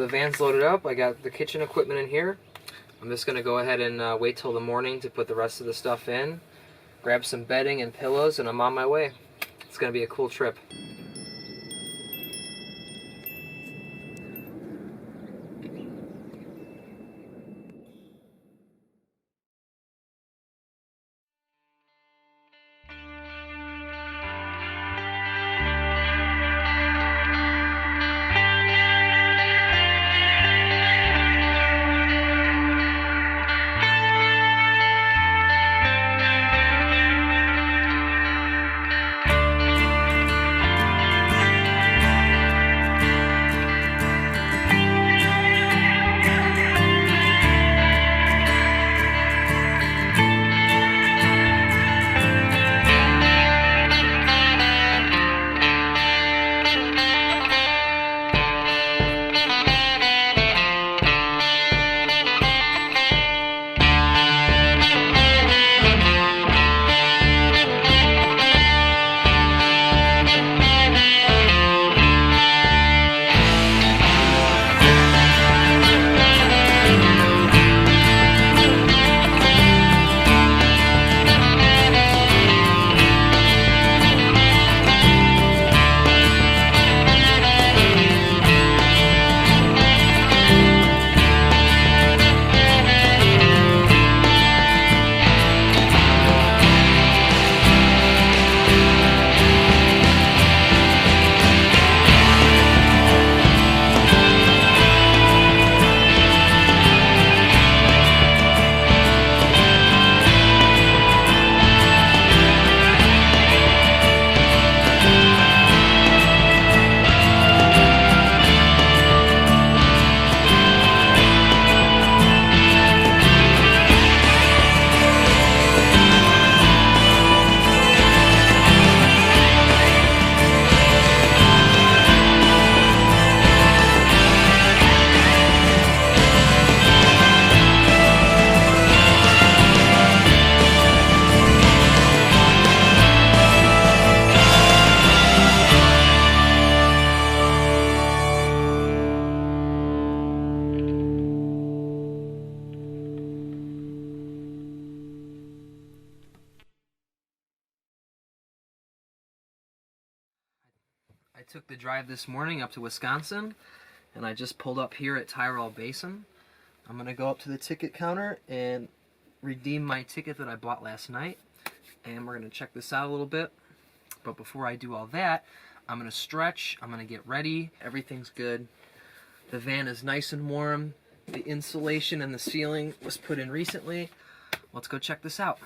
the van's loaded up. I got the kitchen equipment in here. I'm just going to go ahead and wait till the morning to put the rest of the stuff in. Grab some bedding and pillows, and I'm on my way. It's going to be a cool trip. I took the drive this morning up to Wisconsin, and I just pulled up here at Tyrol Basin. I'm going to go up to the ticket counter and redeem my ticket that I bought last night, and we're going to check this out a little bit. But before I do all that, I'm going to stretch, I'm going to get ready. Everything's good. The van is nice and warm. The insulation and the ceiling was put in recently. Let's go check this out.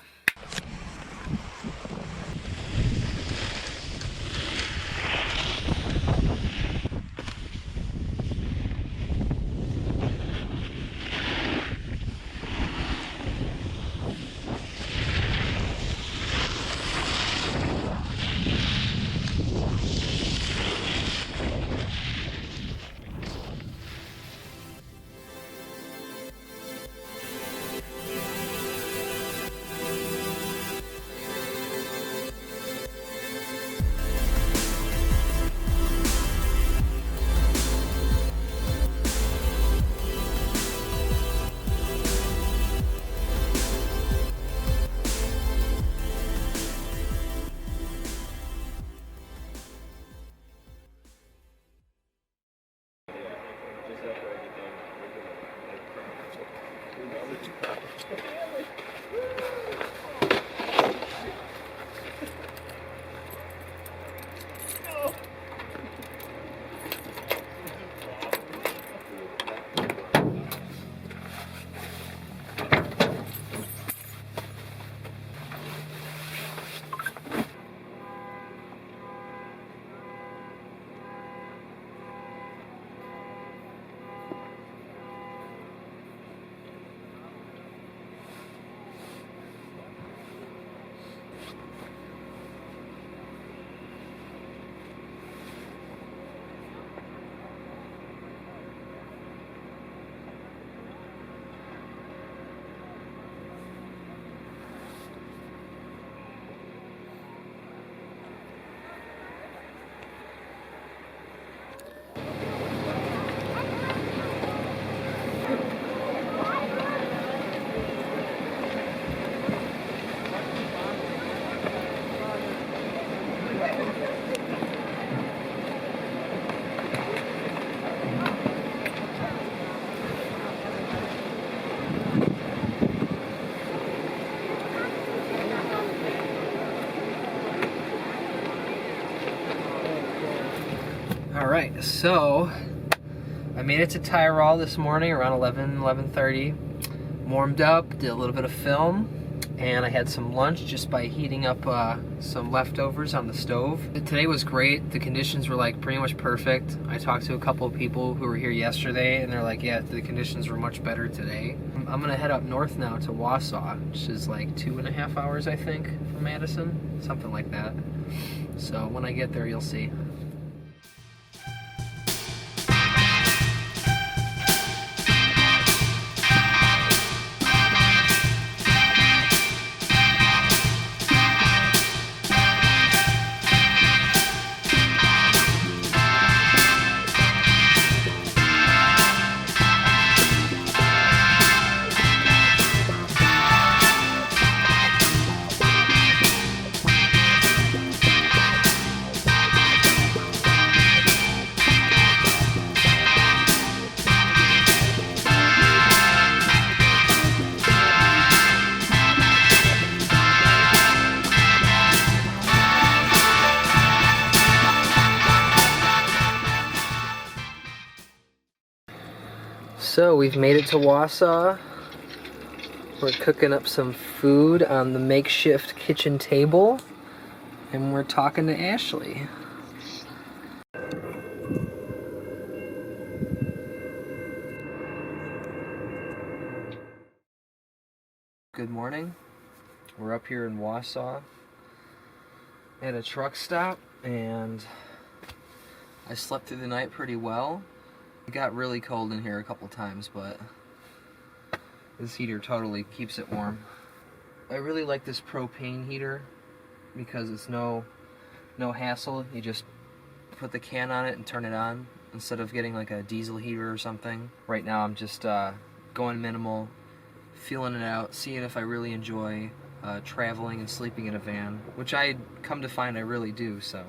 Alright, so I made it to Tyrol this morning around 11:30. Warmed up, did a little bit of film, and I had some lunch just by heating up some leftovers on the stove. Today was great. The conditions were like pretty much perfect. I talked to a couple of people who were here yesterday, and they're like, yeah, the conditions were much better today. I'm gonna head up north now to Wausau, which is like 2.5 hours, I think, from Madison, something like that. So when I get there, you'll see. So we've made it to Wausau. We're cooking up some food on the makeshift kitchen table, and we're talking to Ashley. Good morning. We're up here in Wausau at a truck stop, and I slept through the night pretty well. It got really cold in here a couple times, but this heater totally keeps it warm. I really like this propane heater because it's no hassle. You just put the can on it and turn it on instead of getting like a diesel heater or something. Right now I'm just going minimal, feeling it out, seeing if I really enjoy traveling and sleeping in a van, which I come to find I really do. So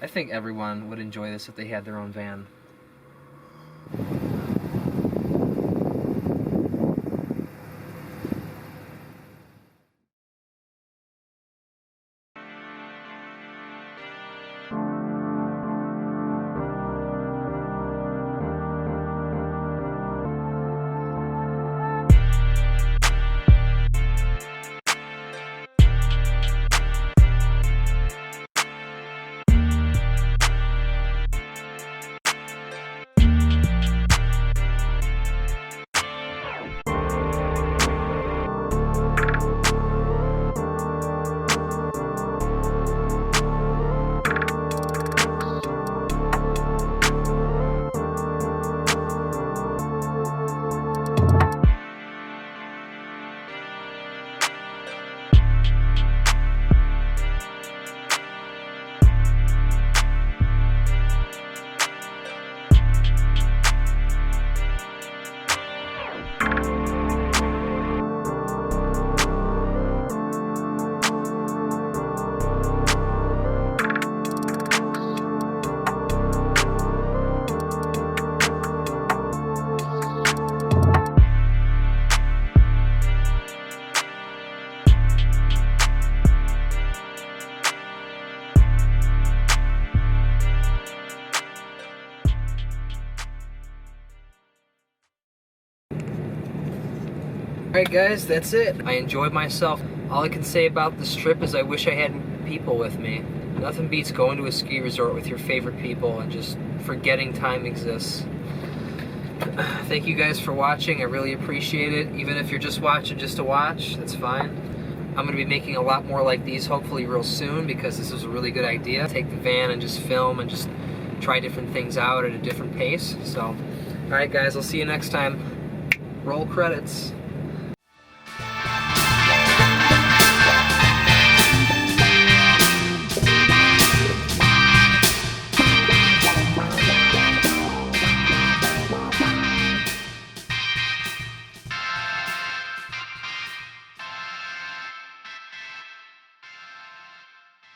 I think everyone would enjoy this if they had their own van. Alright guys, that's it. I enjoyed myself. All I can say about this trip is I wish I had people with me. Nothing beats going to a ski resort with your favorite people and just forgetting time exists. Thank you guys for watching. I really appreciate it. Even if you're just watching just to watch, that's fine. I'm going to be making a lot more like these hopefully real soon because this was a really good idea. Take the van and just film and just try different things out at a different pace. So, alright guys, I'll see you next time. Roll credits.